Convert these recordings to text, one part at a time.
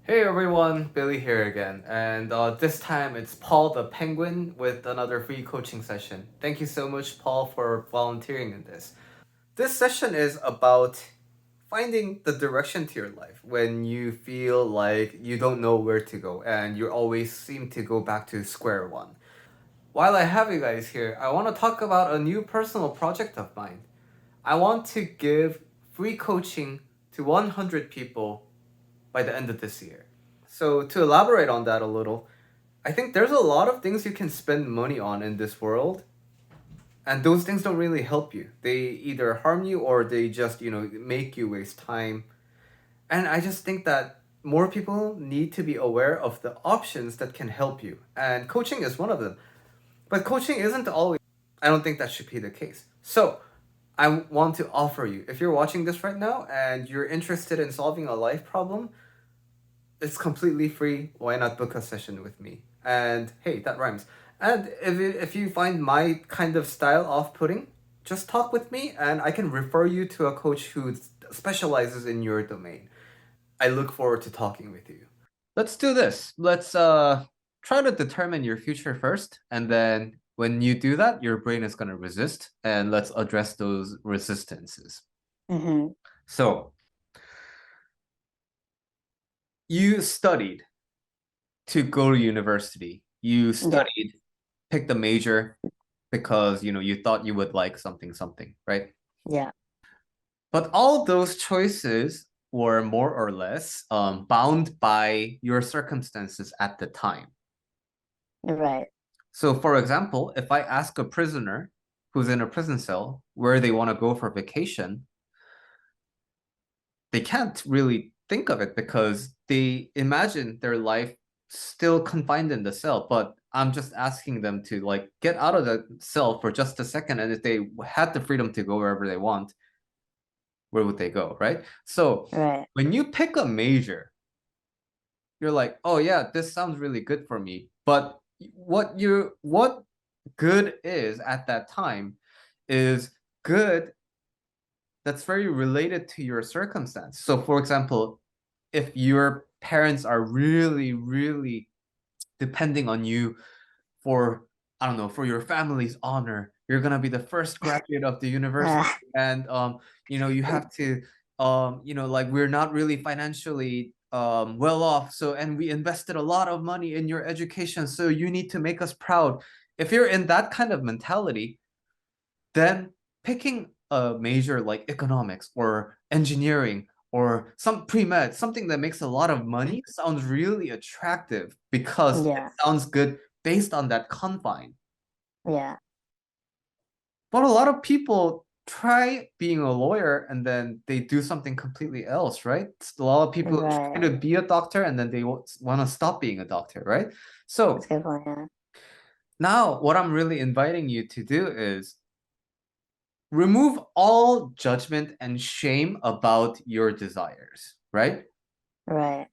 Hey everyone, Billy here again, and this time it's Paul the Penguin with another free coaching session. Thank you so much, Paul, for volunteering in this. This session is about finding the direction to your life when you feel like you don't know where to go and you always seem to go back to square one. While I have you guys here, I want to talk about a new personal project of mine. I want to give free coaching to 100 people by the end of this year. So, to elaborate on that a little, I think there's a lot of things you can spend money on in this world, and those things don't really help you. They either harm you or they just, make you waste time. And I just think that more people need to be aware of the options that can help you. And coaching is one of them. But coaching isn't always, I don't think that should be the case. So, I want to offer you, if you're watching this right now and you're interested in solving a life problem, it's completely free. Why not book a session with me? And hey, that rhymes. And if you find my kind of style off-putting, just talk with me and I can refer you to a coach who specializes in your domain. I look forward to talking with you. Let's do this. Let's try to determine your future first, and then when you do that, your brain is going to resist, and let's address those resistances. Mm-hmm. So, you studied to go to university. You Yeah. studied, picked a major because you thought you would like something, right? Yeah. But all those choices were more or less bound by your circumstances at the time. Right. So, for example, if I ask a prisoner who's in a prison cell where they want to go for vacation, they can't really think of it because they imagine their life still confined in the cell. But I'm just asking them to like get out of the cell for just a second, and if they had the freedom to go wherever they want, where would they go, right? So Right. when you pick a major, you're like, oh yeah, this sounds really good for me. But what good is at that time is good that's very related to your circumstance. So, for example, if your parents are really, really depending on you for, I don't know, for your family's honor, you're gonna be the first graduate of the university, Uh, and you have to, like we're not really financially well off, so and we invested a lot of money in your education, so you need to make us proud. If you're in that kind of mentality, then picking a major like economics or engineering or some pre-med, something that makes a lot of money sounds really attractive because it yeah. sounds good based on that confine. Yeah. But a lot of people try being a lawyer and then they do something completely else, right? A lot of people try Right. to be a doctor and then they want to stop being a doctor, right? That's So a good point. Yeah. now what I'm really inviting you to do is remove all judgment and shame about your desires, right? Right.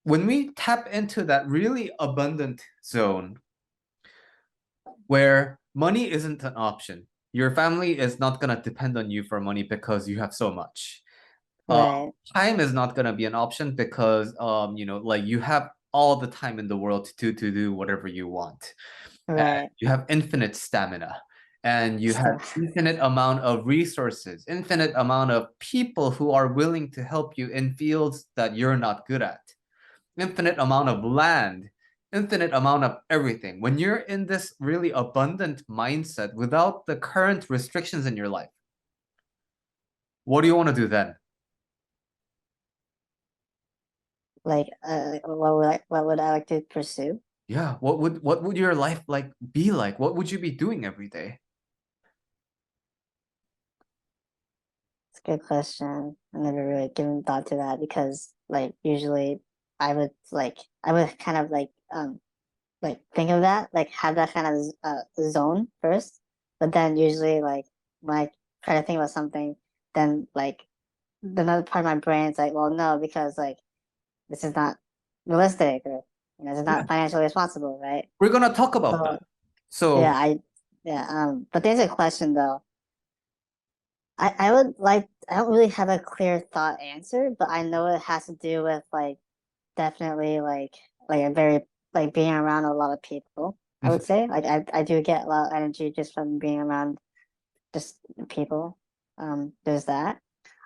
When we tap into that really abundant zone where money isn't an option, your family is not going to depend on you for money because you have so much. Uh, Right. Time is not going to be an option because like you have all the time in the world to do whatever you want. And Right. you have infinite stamina and you have Stuff. infinite amount of resources, infinite amount of people who are willing to help you in fields that you're not good at, infinite amount of land, infinite amount of everything. When you're in this really abundant mindset without the current restrictions in your life, what do you want to do then? Like, what would I like to pursue? Yeah, what would your life like be like? What would you be doing every day? It's a good question. I never really given thought to that because, like, usually I would kind of think of that, like, have that kind of zone first, but then usually, like, when I try to think about something, then like another part of my brain is like, well, no, because like this is not realistic, or it's Yeah, not financially responsible, right? we're gonna talk about that. So So yeah, but there's a question though. I would like I don't really have a clear thought answer, but I know it has to do with like definitely like a very like being around a lot of people. I would say like I do get a lot of energy just from being around just people. There's that.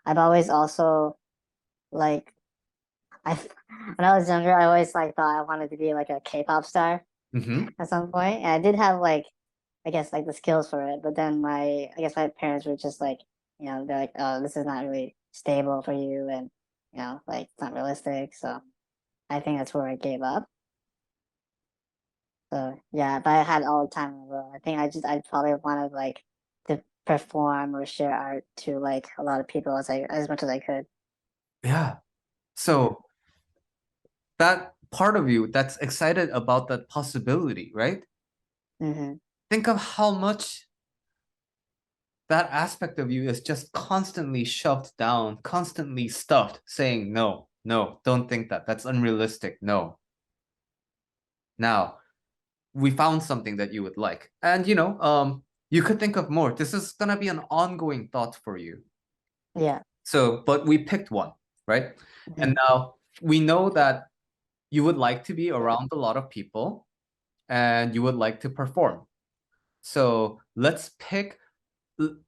I've always also like I when I was younger, I always like thought I wanted to be like a K-pop star Mm-hmm. at some point, and I did have like I guess like the skills for it. But then I guess my parents were just like, they're like, oh, this is not really stable for you, and like it's not realistic. So I think that's where I gave up. So yeah, if I had all the time in the world, I think I'd probably want to like to perform or share art to like a lot of people as much as I could. Yeah. Yeah. So that part of you that's excited about that possibility, right? Hmm. Think of how much that aspect of you is just constantly shoved down, constantly stuffed, saying, no, no, don't think that. That's unrealistic. No. Now, we found something that you would like. And, you could think of more. This is going to be an ongoing thought for you. Yeah. So, but we picked one, right? And Hmm. now we know that you would like to be around a lot of people and you would like to perform. So let's pick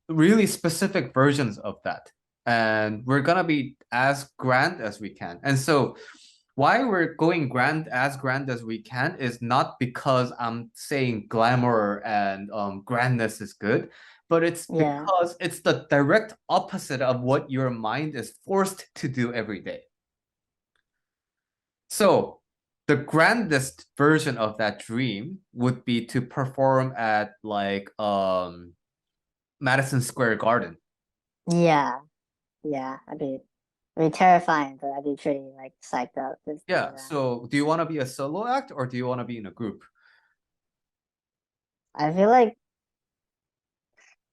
really specific versions of that. And we're gonna be as grand as we can. And so why we're going grand as we can is not because I'm saying glamour and grandness is good, but it's Yeah. because it's the direct opposite of what your mind is forced to do every day. So the grandest version of that dream would be to perform at like Madison Square Garden. Yeah. Yeah. I'd be terrifying, but I'd be pretty like psyched up to do Yeah. that. So do you want to be a solo act or do you want to be in a group? I feel like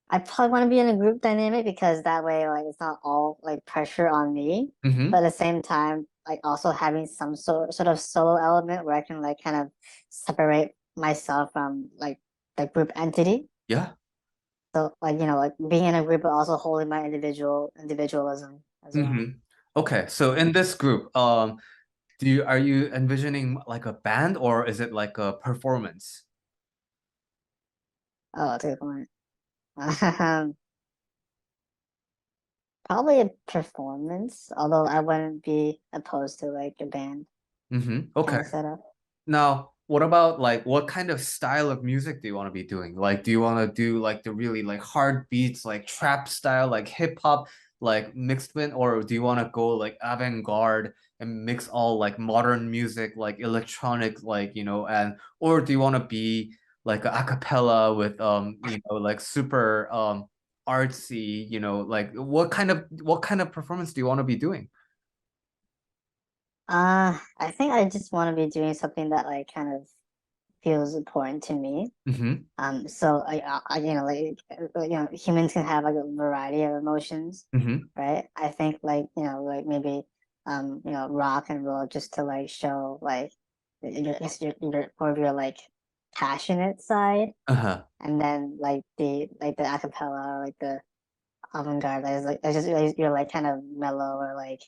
I probably want to be in a group dynamic because that way, like, it's not all like pressure on me, but Mm-hmm. at the same time, like, also having some sort of solo element where I can like kind of separate myself from like the group entity. Yeah. So, like, like being in a group, but also holding my individualism as well. Mm-hmm. Okay. So in this group, are you envisioning like a band or is it like a performance? Oh, that's a good point. Probably a performance, although I wouldn't be opposed to like a band Mm-hmm. Okay. kind of setup. Now, what about like what kind of style of music do you want to be doing? Like, do you want to do like the really like hard beats, like trap style, like hip hop, like mixed with, or do you want to go like avant-garde and mix all like modern music, like electronic, like, and or do you want to be like a cappella with like super artsy, like what kind of performance do you want to be doing? I think I just want to be doing something that like kind of feels important to me. Mm-hmm. So like humans can have like a variety of emotions, Mm-hmm. right? I think like like maybe rock and roll just to like show like your more of your like passionate side, Uh-huh. and then like the acapella or like the avant-garde is like it's just like, you're like kind of mellow or like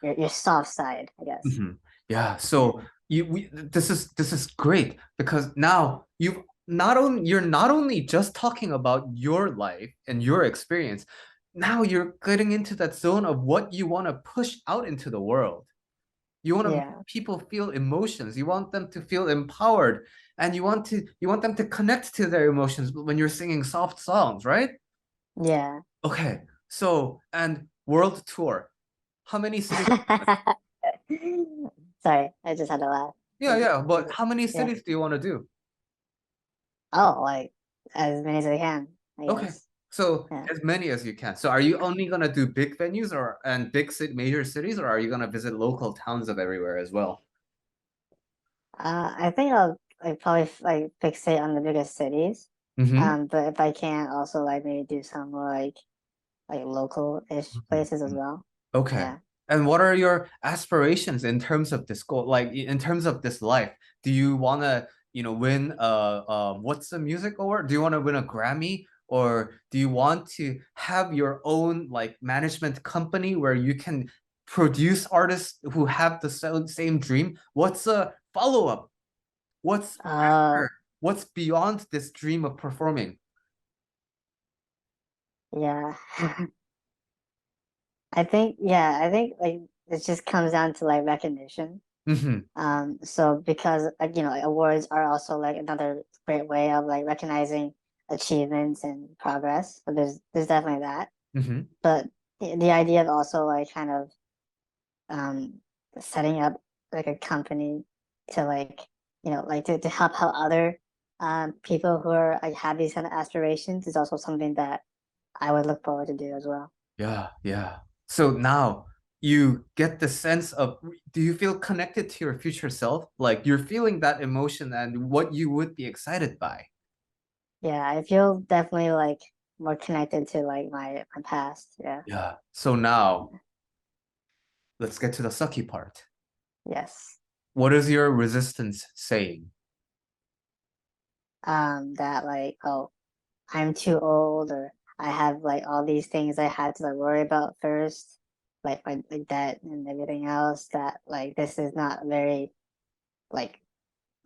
your soft side, I guess. Mhm. Yeah, Yeah, so this is great because now you're not only just talking about your life and your experience, now you're getting into that zone of what you want to push out into the world. You want to make yeah, people feel emotions. You want them to feel empowered, and you want them to connect to their emotions when you're singing soft songs, right? yeah. Okay, so and world tour. How many cities? Sorry, I just had to laugh. Yeah, yeah, but Is how many yeah. cities do you want to do? Oh, like as many as I can, I Okay. guess. So Yeah. as many as you can. So are you only gonna do big venues or and big city major cities, or are you gonna visit local towns of everywhere as well? I think I'll like probably like fixate on the biggest cities. Mm-hmm. But if I can, also like maybe do some more like local-ish places as well. Okay. Yeah. And what are your aspirations in terms of this goal? Like in terms of this life, do you wanna, win what's the music award? Do you want to win a Grammy? Or do you want to have your own like management company where you can produce artists who have the same dream? What's a follow-up? What's uh after? What's beyond this dream of performing? yeah. I think like it just comes down to like recognition. Mm-hmm. So because like, awards are also like another great way of like recognizing achievements and progress. So there's definitely that. Mm-hmm. But the idea of also like kind of um setting up like a company to like like to help out other people who are like have these kind of aspirations is also something that I would look forward to do as well. Yeah, yeah. So now you get the sense of, do you feel connected to your future self? Like you're feeling that emotion and what you would be excited by. Yeah, I feel definitely like more connected to like my past. Yeah. Yeah. So now let's get to the sucky part. Yes. What is your resistance saying? That like, oh, I'm too old, or I have like all these things I had to like worry about first, like my debt and everything else, that like this is not very like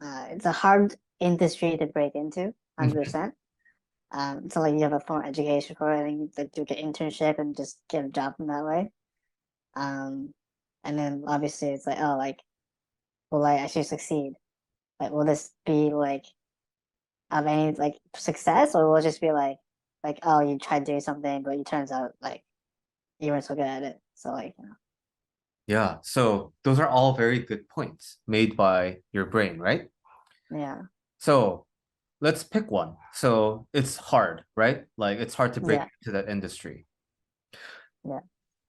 it's a hard industry to break into, Mhm. 100%. So like you have a formal education for it, and you like do an internship and just get a job in that way. Um, and then obviously it's like, oh, like will I actually succeed? Like, will this be like of any like success, or will it just be like oh, you tried doing something, but it turns out like you weren't so good at it. So like, Yeah. So those are all very good points made by your brain, right? yeah, So let's pick one. So it's hard, right? Like it's hard to break yeah, into that industry. yeah.